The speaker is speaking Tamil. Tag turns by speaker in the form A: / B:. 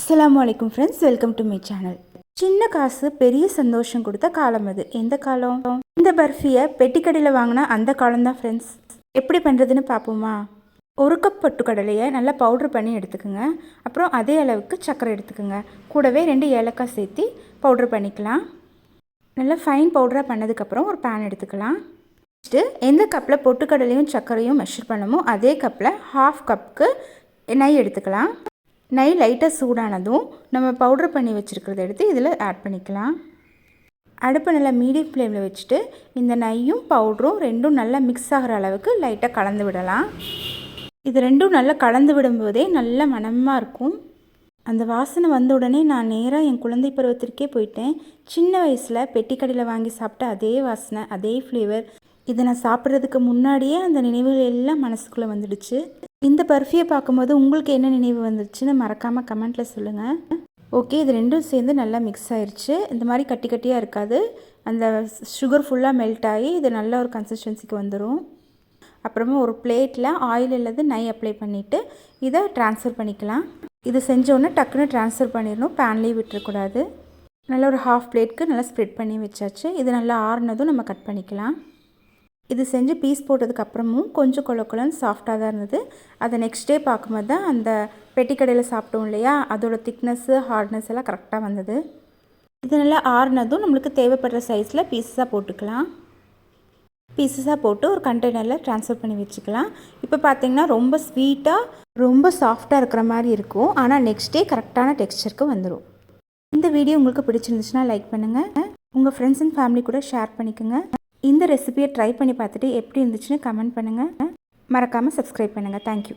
A: அஸ்ஸலாமு அலைக்கும் friends, welcome to my channel. சின்ன காசு பெரிய சந்தோஷம் கொடுத்த காலம் அது. எந்த காலம்? இந்த பர்ஃபியை பெட்டிக்கடையில் வாங்கினா அந்த காலம் தான் ஃப்ரெண்ட்ஸ். எப்படி பண்ணுறதுன்னு பார்ப்போமா? 1 கப் பொட்டுக்கடலையை நல்லா பவுட்ரு பண்ணி எடுத்துக்கோங்க. அப்புறம் அதே அளவுக்கு சர்க்கரை எடுத்துக்கோங்க. கூடவே 2 ஏலக்காய் சேர்த்து பவுட்ரு பண்ணிக்கலாம். நல்லா ஃபைன் பவுடராக பண்ணதுக்கப்புறம் ஒரு பேன் எடுத்துக்கலாம். எந்த கப்பில் பொட்டுக்கடலையும் சர்க்கரையும் மெஷர் பண்ணமோ அதே கப்பில் 1/2 கப்புக்கு நெய் எடுத்துக்கலாம். நெய் லைட்டாக சூடானதும் நம்ம பவுட்ரு பண்ணி வச்சுருக்கிறத எடுத்து இதில் ஆட் பண்ணிக்கலாம். அடுப்பை நல்லா மீடியம் ஃப்ளேமில் வச்சுட்டு இந்த நெய்யும் பவுட்ரும் ரெண்டும் நல்லா மிக்ஸ் ஆகிற அளவுக்கு லைட்டாக கலந்து விடலாம். இது ரெண்டும் நல்லா கலந்து விடும்போதே நல்ல மணமாக இருக்கும். அந்த வாசனை வந்த உடனே நான் நேராக என் குழந்தை பருவத்திற்கே போயிட்டேன். சின்ன வயசில் பெட்டிக்கடையில் வாங்கி சாப்பிட்ட அதே வாசனை, அதே ஃப்ளேவர். இதை நான் சாப்பிட்றதுக்கு முன்னாடியே அந்த நினைவுகள் எல்லாம் மனசுக்குள்ளே வந்துடுச்சு. இந்த பர்ஃபியை பார்க்கும்போது உங்களுக்கு என்ன நினைவு வந்துடுச்சுன்னு மறக்காமல் கமெண்ட்டில் சொல்லுங்கள். ஓகே, இது ரெண்டும் சேர்ந்து நல்லா மிக்ஸ் ஆயிடுச்சு. இந்த மாதிரி கட்டி கட்டியாக இருக்காது. அந்த சுகர் ஃபுல்லாக மெல்ட் ஆகி இது நல்ல ஒரு கன்சிஸ்டன்சிக்கு வந்துடும். அப்புறமா ஒரு பிளேட்டில் ஆயில் அல்லது நெய் அப்ளை பண்ணிவிட்டு இதை ட்ரான்ஸ்ஃபர் பண்ணிக்கலாம். இது செஞ்சோன்னே டக்குன்னு ட்ரான்ஸ்ஃபர் பண்ணிடணும், பேன்லேயே விட்டுறக்கூடாது. நல்லா ஒரு 1/2 பிளேட்க்கு நல்லா ஸ்ப்ரெட் பண்ணி வச்சாச்சு. இது நல்லா ஆறுனதும் நம்ம கட் பண்ணிக்கலாம். இது செஞ்சு பீஸ் போட்டதுக்கப்புறமும் கொஞ்சம் கொலன்னு சாஃப்டாக தான் இருந்தது. அதை நெக்ஸ்ட் டே பார்க்கும்போது தான் அந்த பெட்டிக்கடையில் சாப்பிட்டோம் இல்லையா, அதோட திக்னஸ்ஸு ஹார்ட்னஸ் எல்லாம் கரெக்டாக வந்தது. இது நல்லா ஆறுனதும் நம்மளுக்கு தேவைப்படுற சைஸில் பீஸஸாக போட்டுக்கலாம். பீஸஸாக போட்டு ஒரு கண்டெய்னரில் ட்ரான்ஸ்ஃபர் பண்ணி வச்சுக்கலாம். இப்போ பார்த்திங்கன்னா ரொம்ப ஸ்வீட்டாக ரொம்ப சாஃப்டாக இருக்கிற மாதிரி இருக்கும். ஆனால் நெக்ஸ்ட் டே கரெக்டான டெக்ஸ்சருக்கு வந்துடும். இந்த வீடியோ உங்களுக்கு பிடிச்சிருந்துச்சுன்னா லைக் பண்ணுங்கள். உங்கள் ஃப்ரெண்ட்ஸ் அண்ட் ஃபேமிலி கூட ஷேர் பண்ணிக்கோங்க. இந்த ரெசிபியை ட்ரை பண்ணி பார்த்துட்டு எப்படி இருந்துச்சுன்னு கமெண்ட் பண்ணுங்கள். மறக்காமல் சப்ஸ்கிரைப் பண்ணுங்கள். தேங்க்யூ.